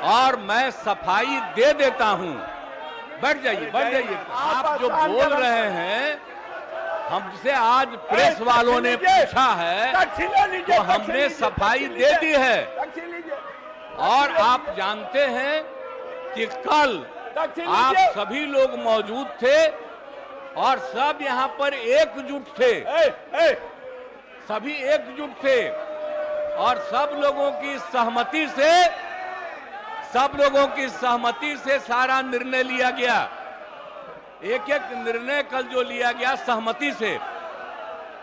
और मैं सफाई दे देता हूं। बैठ जाइए, बैठ जाइए। आप जो बोल रहे हैं, हमसे आज प्रेस वालों ने पूछा है तो हमने सफाई दे दी है। और आप जानते हैं कि कल आप सभी लोग मौजूद थे और सब यहां पर एकजुट थे, सभी एकजुट थे और सब लोगों की सहमति से सारा निर्णय लिया गया। एक एक निर्णय कल जो लिया गया सहमति से।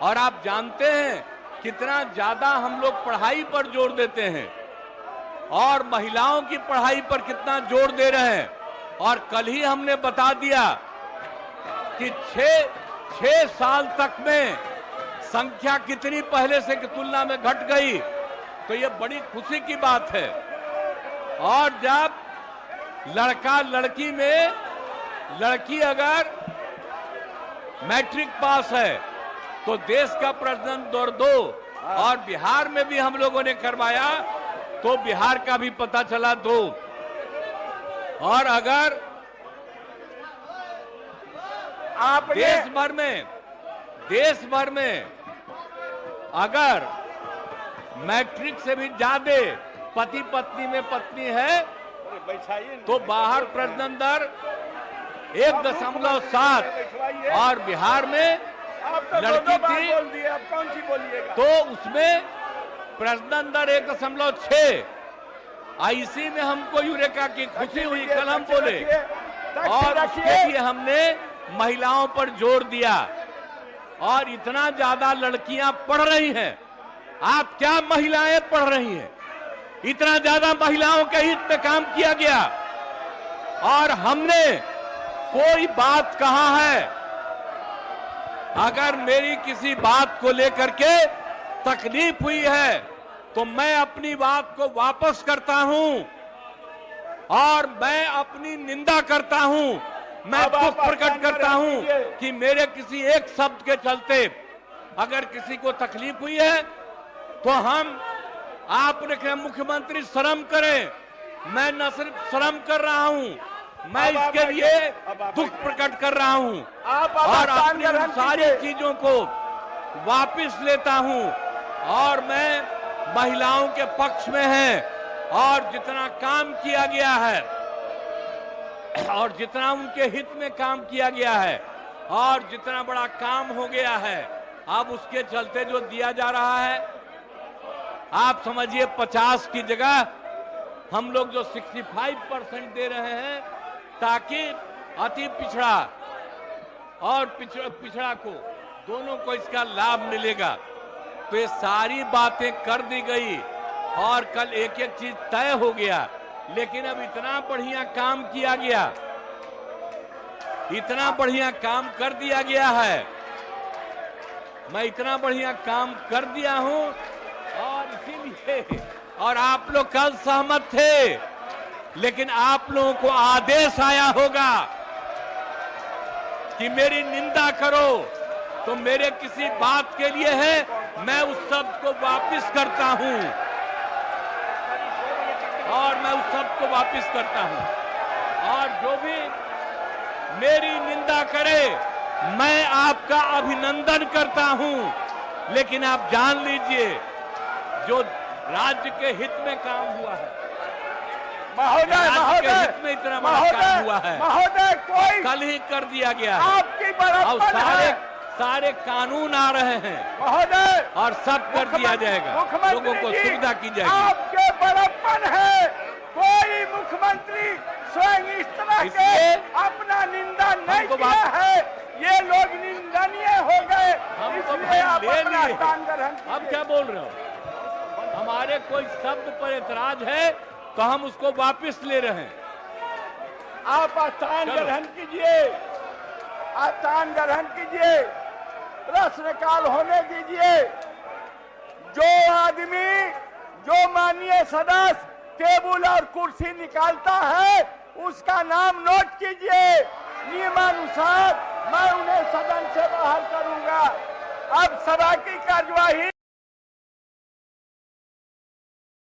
और आप जानते हैं कितना ज्यादा हम लोग पढ़ाई पर जोर देते हैं और महिलाओं की पढ़ाई पर कितना जोर दे रहे हैं। और कल ही हमने बता दिया कि 6 साल तक में संख्या कितनी पहले से की तुलना में घट गई, तो ये बड़ी खुशी की बात है। और जब लड़का लड़की में लड़की अगर मैट्रिक पास है तो देश का प्रजनन दर 2, और बिहार में भी हम लोगों ने करवाया तो बिहार का भी पता चला 2। और अगर आप देश भर में अगर मैट्रिक से भी ज्यादा पति पत्नी में पत्नी है तो बाहर प्रजनन दर 1.7 और बिहार में लड़की थी तो उसमें प्रजनन दर 1.6। इसी में हमको यूरेका की खुशी हुई, कल हम बोले, और उसके लिए हमने महिलाओं पर जोर दिया। और इतना ज्यादा लड़कियां पढ़ रही हैं, आप क्या महिलाएं पढ़ रही हैं, इतना ज्यादा महिलाओं के हित में काम किया गया। और हमने कोई बात कहा है, अगर मेरी किसी बात को लेकर के तकलीफ हुई है तो मैं अपनी बात को वापस करता हूं और मैं अपनी निंदा करता हूं। मैं दुख प्रकट करता हूं कि मेरे किसी एक शब्द के चलते अगर किसी को तकलीफ हुई है तो आपने कहा मुख्यमंत्री शर्म करें। मैं न सिर्फ शर्म कर रहा हूं, मैं इसके लिए दुख प्रकट कर रहा हूं और अपनी सारी चीजों को वापस लेता हूं। और मैं महिलाओं के पक्ष में है और जितना काम किया गया है और जितना उनके हित में काम किया गया है और जितना बड़ा काम हो गया है, अब उसके चलते जो दिया जा रहा है, आप समझिए 50 की जगह हम लोग जो 65% दे रहे हैं ताकि अति पिछड़ा और पिछड़ा को दोनों को इसका लाभ मिलेगा। तो ये सारी बातें कर दी गई और कल एक एक चीज तय हो गया। लेकिन अब इतना बढ़िया काम किया गया, इतना बढ़िया काम कर दिया गया है, मैं इतना बढ़िया काम कर दिया हूं और इसीलिए, और आप लोग कल सहमत थे, लेकिन आप लोगों को आदेश आया होगा कि मेरी निंदा करो तो मेरे किसी बात के लिए है, मैं उस शब्द को वापस करता हूं और मैं उस शब्द को वापस करता हूं। और जो भी मेरी निंदा करे मैं आपका अभिनंदन करता हूं। लेकिन आप जान लीजिए जो राज्य के हित में काम हुआ है, राज्य के हित में इतना बड़ा काम हुआ है, कल ही कर दिया गया है। और सारे कानून आ रहे हैं और सब कर दिया जाएगा, लोगों को सुविधा की जाएगी। आपके बड़प्पन है, कोई मुख्यमंत्री स्वयं इस तरह के अपना निंदा नहीं किया है। ये लोग निंदनीय हो गए, इसलिए आप अपना स्थान ग्रहण कीजिए। अब क्या बोल रहे हो? हमारे कोई शब्द पर एतराज है तो हम उसको वापस ले रहे हैं। आप स्थान ग्रहण कीजिए, स्थान ग्रहण कीजिए, प्रश्नकाल होने दीजिए। जो आदमी, जो माननीय सदस्य टेबल और कुर्सी निकालता है उसका नाम नोट कीजिए। नियमानुसार मैं उन्हें सदन से बाहर करूंगा। अब सभा की कार्यवाही